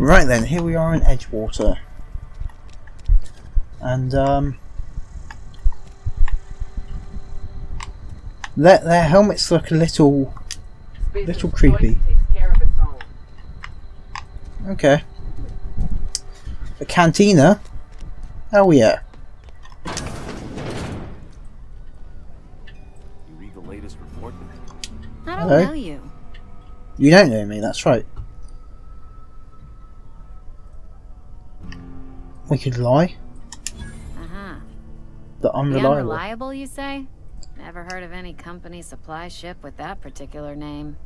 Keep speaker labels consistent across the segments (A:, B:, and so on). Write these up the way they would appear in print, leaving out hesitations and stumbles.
A: Right then, here we are in Edgewater. And their helmets look a little creepy. Okay. A cantina? Oh yeah.
B: You read the latest report?
C: I don't
A: Hello?
C: know you.
A: You don't know me, that's right. We could lie.
C: Uh-huh.
A: But
C: The
A: unreliable.
C: unreliable, you say? Never heard of any company supply ship with that particular name.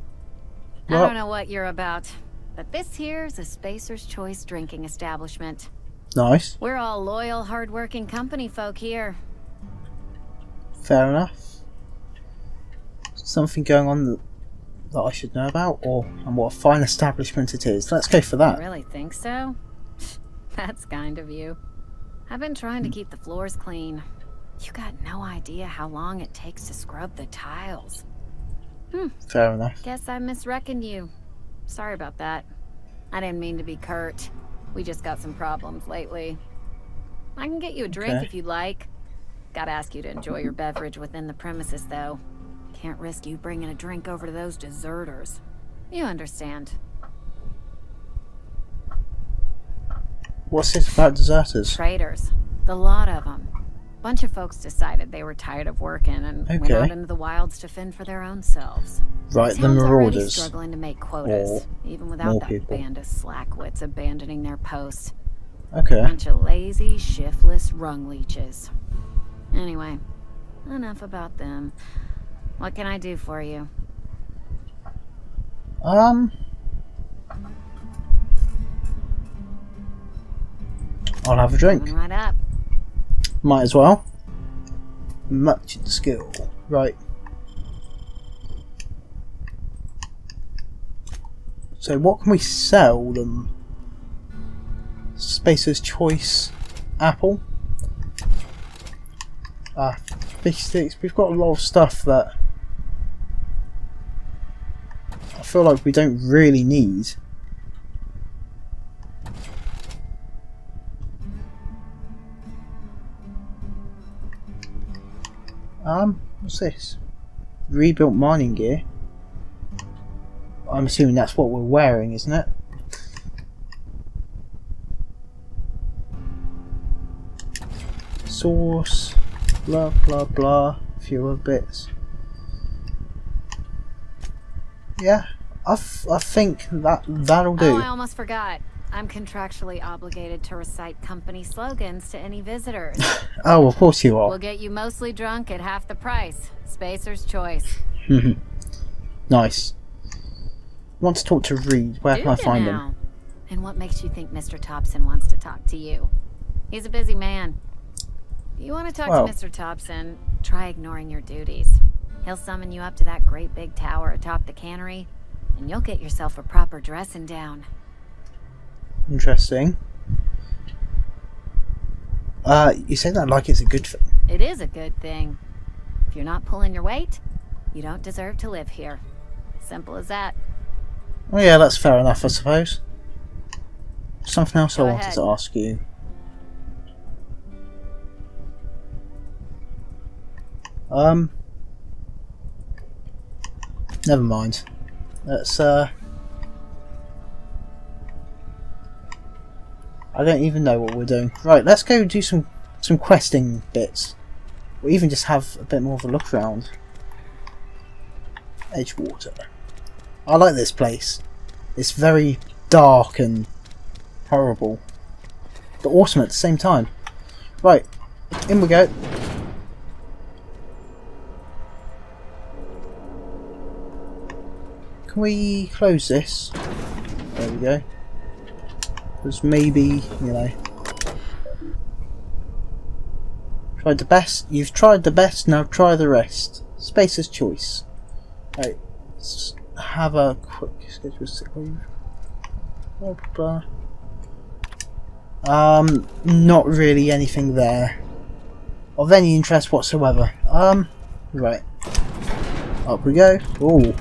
C: I
A: Well-
C: don't know what you're about, but this here's a Spacer's Choice drinking establishment.
A: Nice.
C: We're all loyal, hard-working company folk here.
A: Fair enough. Something going on that I should know about, and what a fine establishment it is. Let's go for
C: You
A: that.
C: really think so? That's kind of you. I've been trying to keep the floors clean. You got no idea how long it takes to scrub the tiles.
A: Fair enough.
C: Guess I misreckoned you. Sorry about that. I didn't mean to be curt. We just got some problems lately. I can get you a drink
A: Okay.
C: if you'd like. Gotta ask you to enjoy your beverage within the premises, though. Can't risk you bringing a drink over to those deserters. You understand.
A: What's this about deserters?
C: Traitors. The lot of them. Bunch of folks decided they were tired of working and went
A: Okay.
C: out into the wilds to fend for their own selves.
A: Right, the
C: Town's already
A: marauders.
C: struggling to make quotas,
A: Or
C: even
A: more
C: without that
A: people.
C: band of slackwits abandoning their posts.
A: Okay.
C: Bunch of lazy, shiftless rung leeches. Anyway, enough about them. What can I do for you?
A: I'll have a drink.
C: Coming right up.
A: Might as well. Much skill. Right. So what can we sell them? Spacer's Choice apple. Fish sticks. We've got a lot of stuff that I feel like we don't really need. What's this? Rebuilt mining gear. I'm assuming that's what we're wearing, isn't it? Source, blah blah blah, a few other bits. Yeah, I think that'll do.
C: Oh, I almost forgot. I'm contractually obligated to recite company slogans to any visitors.
A: Oh, of course you
C: We'll
A: are.
C: get you mostly drunk at half the price. Spacer's Choice.
A: Nice. Want to talk to Reed? Where can I
C: Do you
A: find him?
C: now? And what makes you think Mr. Thompson wants to talk to you? He's a busy man. If you want to talk
A: Well-
C: to Mr. Thompson, try ignoring your duties. He'll summon you up to that great big tower atop the cannery, and you'll get yourself a proper dressing down.
A: Interesting. You say that like it's a good thing.
C: It is a good thing. If you're not pulling your weight, you don't deserve to live here. Simple as that.
A: Oh yeah, that's fair enough, I suppose. Something else
C: Go
A: I wanted
C: ahead.
A: to ask you. Never mind. Let's I don't even know what we're doing. Right, let's go do some questing bits. Or even just have a bit more of a look around. Edgewater. I like this place. It's very dark and horrible, but awesome at the same time. Right, in we go. Can we close this? There we go. Because maybe, you know, tried the best. You've tried the best. Now try the rest. Spacer's Choice. Right. Let's have a quick schedule sick leave. Blah, blah, blah. Not really anything there of any interest whatsoever. Right. Up we go. Ooh.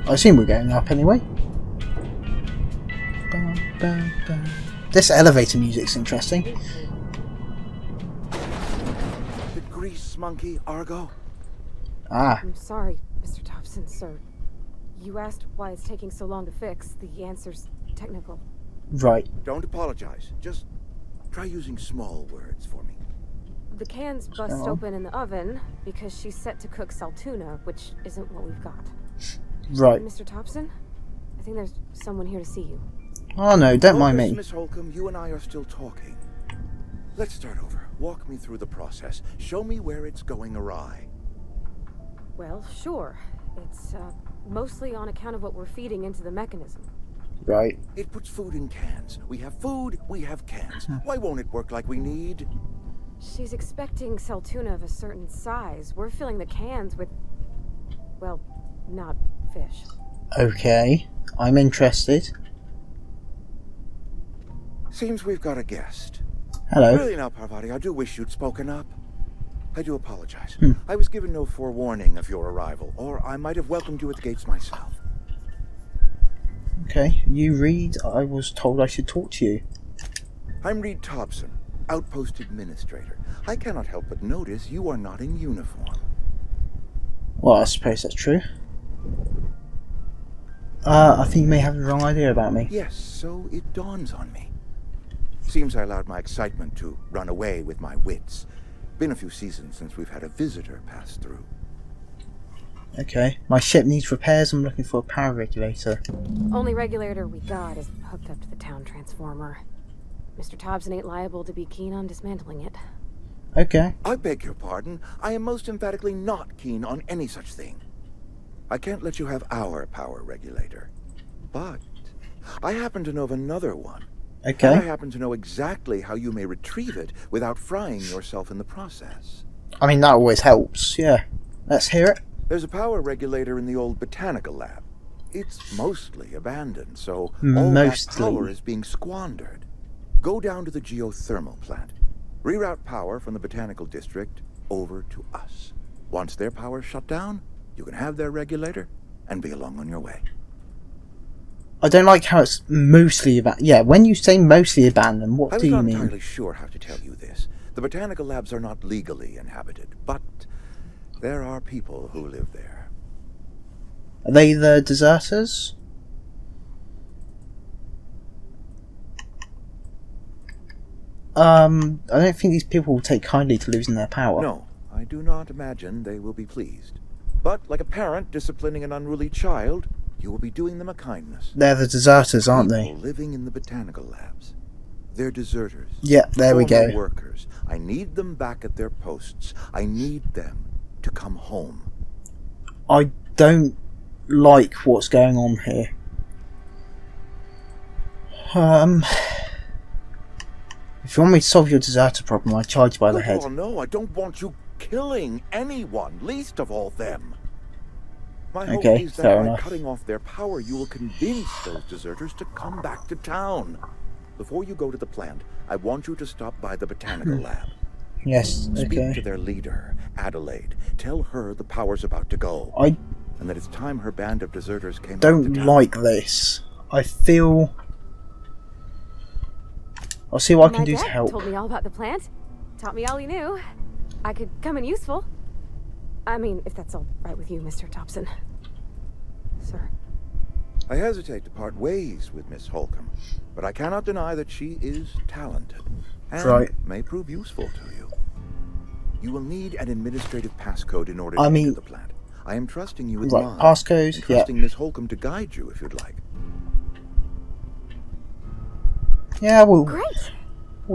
A: I assume we're going up anyway. This elevator music's interesting.
B: The grease monkey, Argo?
A: Ah,
D: I'm sorry, Mr. Thompson, sir. You asked why it's taking so long to fix. The answer's technical.
A: right.
B: Don't apologize. Just try using small words for me.
D: The can's bust open in the oven because she's set to cook saltuna, which isn't what we've got.
A: Right.
D: Mr. Thompson, I think there's someone here to see you.
A: Oh no, don't mind
B: Focus,
A: me.
B: Miss Holcomb, you and I are still talking. Let's start over. Walk me through the process. Show me where it's going awry.
D: Well, sure. It's mostly on account of what we're feeding into the mechanism.
A: Right.
B: It puts food in cans. We have food, we have cans. Why won't it work like we need?
D: She's expecting saltuna of a certain size. We're filling the cans with, well, not fish.
A: Okay. I'm interested.
B: Seems we've got a guest.
A: Hello.
B: Really now, Parvati, I do wish you'd spoken up. I do apologize. I was given no forewarning of your arrival, or I might have welcomed you at the gates myself.
A: Okay. You read. I was told I should talk to you.
B: I'm Reed Thompson, Outpost Administrator. I cannot help but notice you are not in uniform.
A: Well, I suppose that's true. I think you may have the wrong idea about me.
B: Yes, so it dawns on me. Seems I allowed my excitement to run away with my wits. Been a few seasons since we've had a visitor pass through.
A: Okay. My ship needs repairs. I'm looking for a power regulator.
D: Only regulator we got is hooked up to the town transformer. Mr. Thompson ain't liable to be keen on dismantling it.
A: Okay.
B: I beg your pardon. I am most emphatically not keen on any such thing. I can't let you have our power regulator. But I happen to know of another one.
A: Okay.
B: And I happen to know exactly how you may retrieve it without frying yourself in the process.
A: I mean, that always helps. Yeah. Let's hear it.
B: There's a power regulator in the old botanical lab. It's mostly abandoned, so all that
A: Mostly.
B: power is being squandered. Go down to the geothermal plant. Reroute power from the botanical district over to us. Once their power's shut down, you can have their regulator and be along on your way.
A: I don't like how it's mostly abandoned. Yeah, when you say mostly abandoned, what
B: I
A: do
B: was
A: you
B: not
A: mean?
B: entirely sure how to tell you this. The botanical labs are not legally inhabited, but there are people who live there.
A: Are they the deserters? I don't think these people will take kindly to losing their power.
B: No, I do not imagine they will be pleased. But like a parent disciplining an unruly child, you will be doing them a kindness.
A: They're the deserters, aren't they?
B: People living in the botanical labs. They're deserters.
A: Yeah, there we
B: Former
A: go.
B: workers. I need them back at their posts. I need them to come home.
A: I don't like what's going on here. If you want me to solve your deserter problem, I charge you by the head.
B: Oh no, I don't want you killing anyone, least of all them. My hope
A: Okay,
B: is that
A: fair
B: by
A: enough.
B: cutting off their power, you will convince those deserters to come back to town. Before you go to the plant, I want you to stop by the botanical lab.
A: Yes,
B: Speak to
A: okay.
B: their leader, Adelaide. Tell her the power's about to go,
A: I
B: and that it's time her band of deserters came back
A: don't
B: to town.
A: like this. I feel... I'll see what I can
D: My
A: do to
D: dad
A: help.
D: told me all about the plant. Taught me all he knew. I could come in useful. I mean, if that's all right with you, Mr. Thompson. Sir.
B: I hesitate to part ways with Miss Holcomb, but I cannot deny that she is talented and
A: Right.
B: may prove useful to you. You will need an administrative passcode in order
A: I
B: to
A: mean-
B: enter the plant. I am trusting you with
A: Right,
B: mine,
A: passcode,
B: and
A: yeah.
B: trusting Miss Holcomb to guide you if you'd like.
A: Yeah, we'll
D: Great.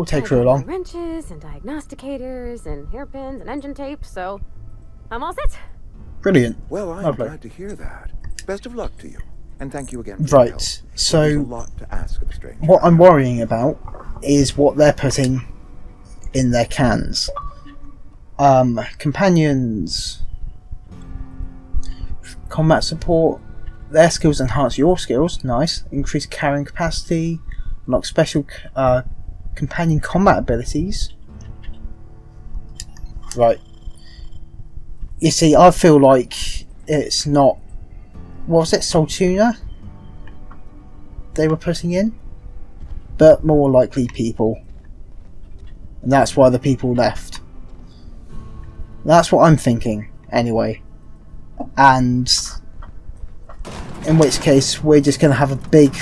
A: take
D: I
A: her
D: got
A: along.
D: my wrenches and diagnosticators and hairpins and engine tape, so I'm all set.
A: Brilliant.
B: Well, I'm
A: Lovely.
B: glad to hear that. Best of luck to you, and thank you again for your help.
A: Right,
B: It is a
A: so
B: lot to ask of a stranger.
A: what I'm worrying about is what they're putting in their cans. Companions, combat support, their skills enhance your skills, nice. Increase carrying capacity, unlock special companion combat abilities. Right. You see, I feel like it's not... What was it, Saltuna? They were putting in? but more likely people. And that's why the people left. That's what I'm thinking, anyway. And in which case, we're just going to have a big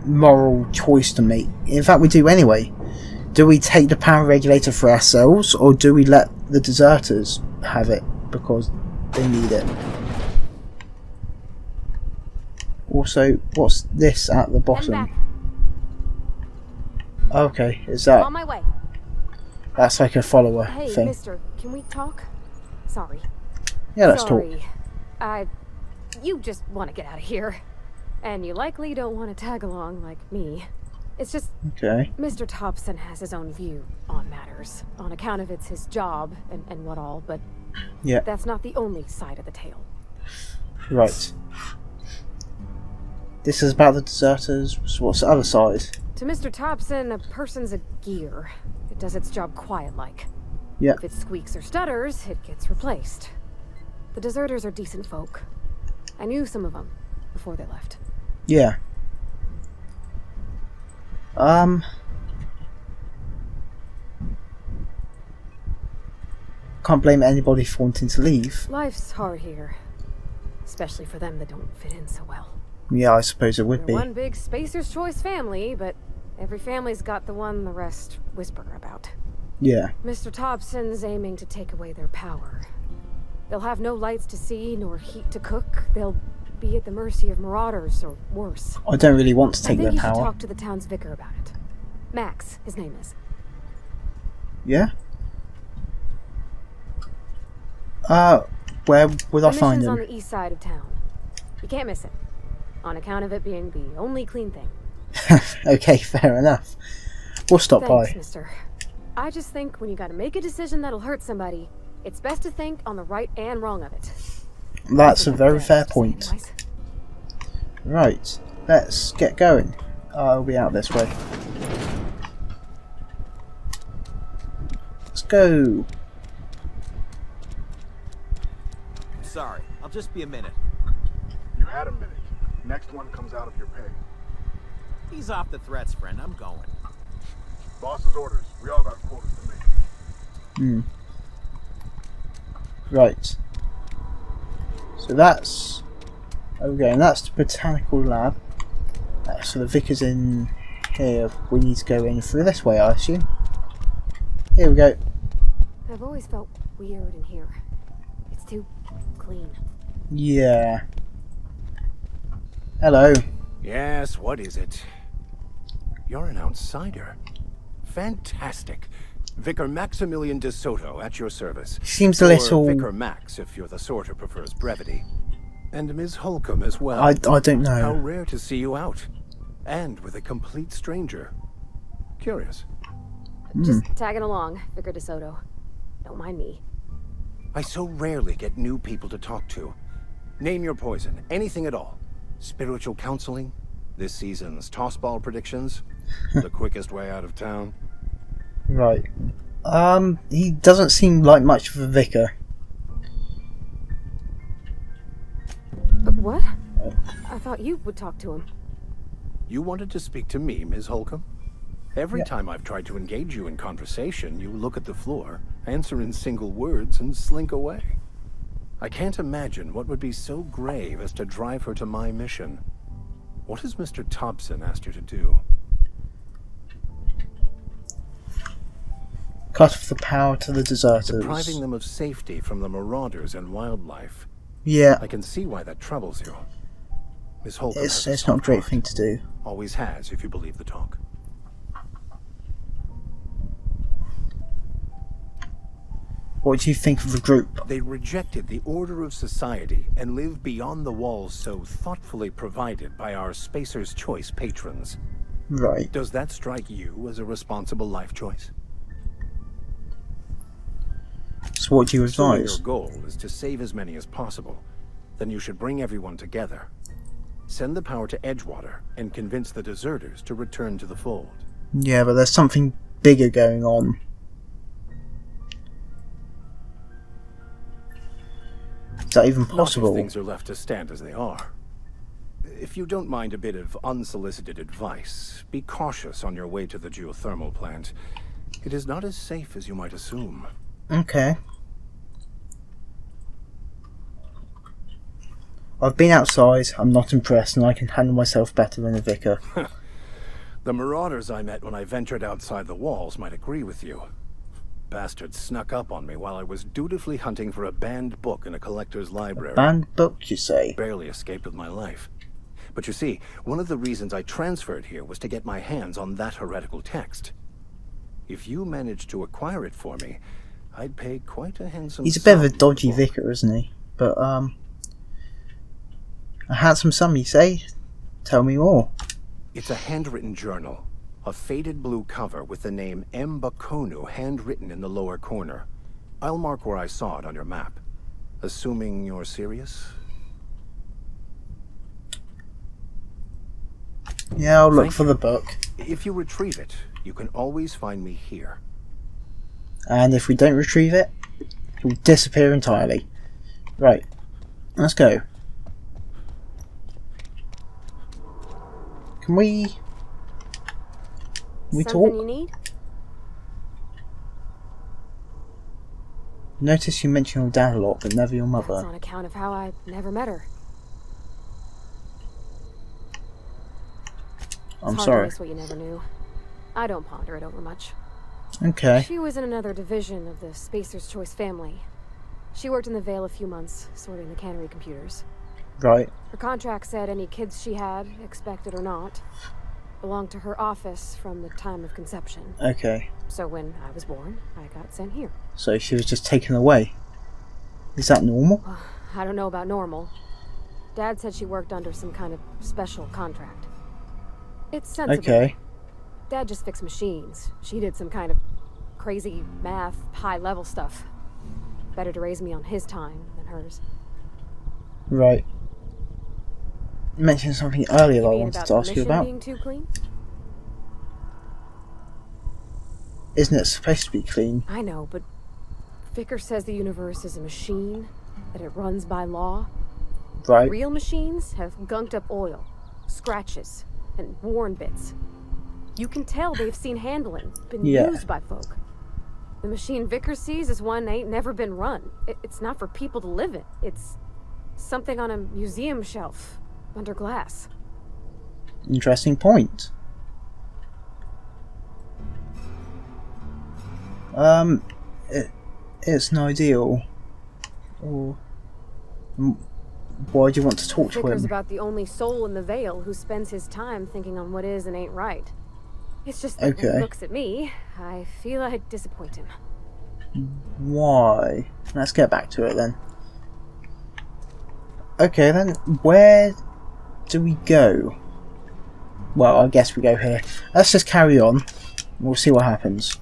A: moral choice to make. In fact, we do anyway. Do we take the power regulator for ourselves, or do we let the deserters have it because they need it? Also, what's this at the bottom? Okay, is that...
D: On my way.
A: That's like a follower
D: Hey,
A: thing.
D: mister, can we talk? Sorry.
A: Yeah, let's talk.
D: You just want to get out of here. And you likely don't want to tag along like me. It's just...
A: Okay.
D: Mr. Thompson has his own view on matters. On account of it's his job and what all, but...
A: Yeah.
D: That's not the only side of the tale.
A: Right. This is about the deserters. So what's the other side?
D: To Mr. Thompson, a person's a gear. It does its job quiet-like.
A: Yeah.
D: If it squeaks or stutters, it gets replaced. The deserters are decent folk. I knew some of them before they left.
A: Yeah. Can't blame anybody for wanting to leave.
D: Life's hard here. Especially for them that don't fit in so well.
A: Yeah, I suppose it would
D: We're
A: be.
D: one big Spacer's Choice family, but every family's got the one the rest whisper about.
A: Yeah.
D: Mr. Thompson's aiming to take away their power. They'll have no lights to see, nor heat to cook. They'll be at the mercy of marauders, or worse.
A: I don't really want to
D: I
A: take
D: think
A: their
D: you should
A: power.
D: talk to the town's vicar about it. Max, his name is.
A: Yeah? Where would I
D: The
A: find
D: mission's on
A: him?
D: the east side of town. You can't miss it. On account of it being the only clean thing.
A: Okay, fair enough. We'll stop
D: Thanks,
A: by.
D: mister. I just think when you gotta make a decision that'll hurt somebody, it's best to think on the right and wrong of it.
A: That's a
D: what
A: very
D: my dad
A: fair
D: used to say
A: point.
D: anyways.
A: Right, let's get going. I'll be out this way. Let's go.
E: Sorry, I'll just be a minute.
F: You had a minute. Next one comes out of your pay.
E: Ease off the threats, friend. I'm going.
F: Boss's orders. We all got quarters to make.
A: Right. So that's... Okay, and that's the botanical lab. So the vicar's in here. We need to go in through this way, I assume. Here we go.
D: I've always felt weird in here. It's too clean.
A: Yeah. Hello.
G: Yes, what is it? You're an outsider. Fantastic. Vicar Maximilian de Soto at your service.
A: Seems a
G: Or
A: little...
G: Vicar Max, if you're the sort who prefers brevity. And Ms. Holcomb as well.
A: I don't
G: How
A: know.
G: rare to see you out. And with a complete stranger. Curious.
D: Just tagging along, Vicar DeSoto. Don't mind me.
G: I so rarely get new people to talk to. Name your poison, anything at all. Spiritual counseling, this season's tossball predictions, the quickest way out of town.
A: Right. He doesn't seem like much of a vicar.
D: What? I thought you would talk to him.
G: You wanted to speak to me, Ms. Holcomb? Every
A: Yeah.
G: time I've tried to engage you in conversation, you look at the floor, answer in single words, and slink away. I can't imagine what would be so grave as to drive her to my mission. What has Mr. Thompson asked you to do?
A: Cut off the power to the deserters.
G: Depriving them of safety from the marauders and wildlife.
A: Yeah,
G: I can see why that troubles you. Miss Holcomb has
A: it's
G: a
A: not a
G: soft
A: great
G: heart.
A: thing to do.
G: Always has, if you believe the talk.
A: What do you think of the group?
G: They rejected the order of society and live beyond the walls so thoughtfully provided by our Spacer's Choice patrons.
A: Right.
G: Does that strike you as a responsible life choice?
A: So what do you
G: Assuming
A: advise?
G: your goal is to save as many as possible, then you should bring everyone together. Send the power to Edgewater and convince the deserters to return to the fold.
A: Yeah, but there's something bigger going on. Is that even
G: Not if
A: possible?
G: things are left to stand as they are. If you don't mind a bit of unsolicited advice, be cautious on your way to the geothermal plant. It is not as safe as you might assume.
A: Okay. I've been outside, I'm not impressed, and I can handle myself better than a vicar.
G: The marauders I met when I ventured outside the walls might agree with you. Bastards snuck up on me while I was dutifully hunting for a banned book in a collector's library.
A: Banned book, you say?
G: Barely escaped with my life. But you see, one of the reasons I transferred here was to get my hands on that heretical text. If you managed to acquire it for me, I'd pay quite a handsome
A: He's a bit of a
G: sum
A: dodgy
G: for the book.
A: vicar, isn't he? But, a handsome sum, you say? Tell me more.
G: It's a handwritten journal. A faded blue cover with the name M. Bakonu handwritten in the lower corner. I'll mark where I saw it on your map. Assuming you're serious?
A: Yeah, I'll look
G: Thank
A: for
G: you.
A: the book.
G: If you retrieve it, you can always find me here.
A: And if we don't retrieve it, it will disappear entirely. Right. Let's go. Can we
D: Something
A: talk?
D: you need?
A: Notice you mention your dad a lot, but never your
D: That's
A: mother.
D: on account of how I never met her.
A: I'm
D: It's hard
A: sorry.
D: to miss what you never knew. I don't ponder it over much.
A: Okay.
D: She was in another division of the Spacer's Choice family. She worked in the Vale a few months, sorting the cannery computers.
A: Right.
D: Her contract said any kids she had, expected or not, belonged to her office from the time of conception.
A: Okay.
D: So when I was born, I got sent here.
A: So she was just taken away. Is that normal?
D: I don't know about normal. Dad said she worked under some kind of special contract. It's sensible.
A: Okay.
D: Dad just fixed machines. She did some kind of crazy math, high-level stuff. Better to raise me on his time than hers.
A: Right. You mentioned something earlier that I
D: mean
A: wanted
D: about
A: to
D: the
A: ask you
D: mission
A: about.
D: being too clean?
A: Isn't it supposed to be clean?
D: I know, but Vicker says the universe is a machine, that it runs by law.
A: Right.
D: Real machines have gunked up oil, scratches, and worn bits. You can tell they've seen handling, been
A: Yeah.
D: used by folk. The machine Vicker sees is one ain't never been run. It's not for people to live in. It's something on a museum shelf, under glass.
A: Interesting point. It's an ideal. Or why do you want to talk to
D: Vicker's
A: him?
D: about the only soul in the Vale who spends his time thinking on what is and ain't right. It's just that when
A: Okay.
D: he looks at me, I feel I'd disappoint him.
A: Why? Let's get back to it then. Okay then, where do we go? Well, I guess we go here. Let's just carry on. We'll see what happens.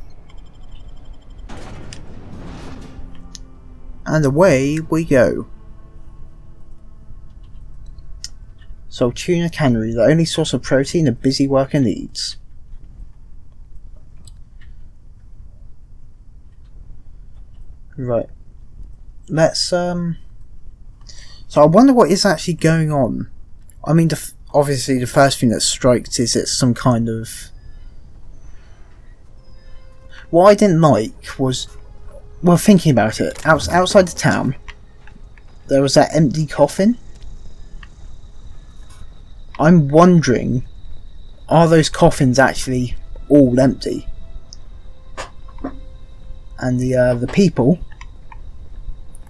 A: And away we go. So, tuna cannery, the only source of protein a busy worker needs. Right. Let's, So I wonder what is actually going on. I mean, obviously the first thing that strikes is it's some kind of... What I didn't like was... Well, thinking about it, outside the town, there was that empty coffin. I'm wondering, are those coffins actually all empty? And the people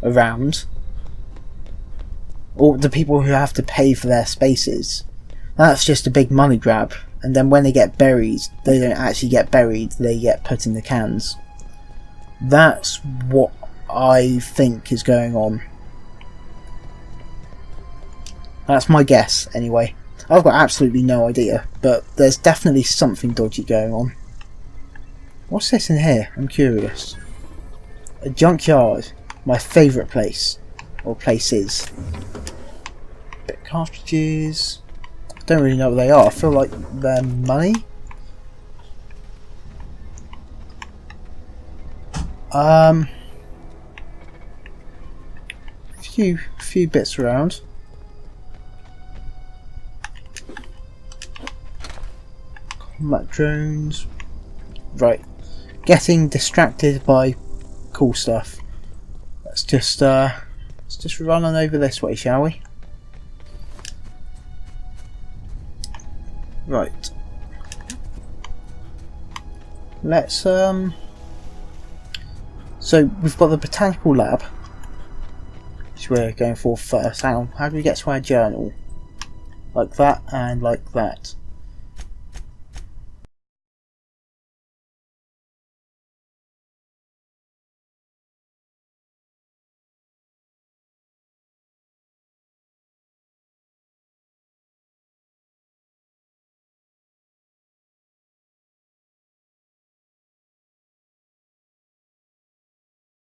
A: around, or the people who have to pay for their spaces, that's just a big money grab. And then when they get buried, they don't actually get buried, they get put in the cans. That's what I think is going on. That's my guess, anyway. I've got absolutely no idea, but there's definitely something dodgy going on. What's this in here? I'm curious. A junkyard. My favourite place. Or places. Bit cartridges. Don't really know what they are. I feel like they're money. Few bits around. Combat drones. Right. Getting distracted by cool stuff. Let's just run on over this way, shall we? Right. Let's so we've got the botanical lab, which we're going for first. Hang on, how do we get to our journal? Like that and like that.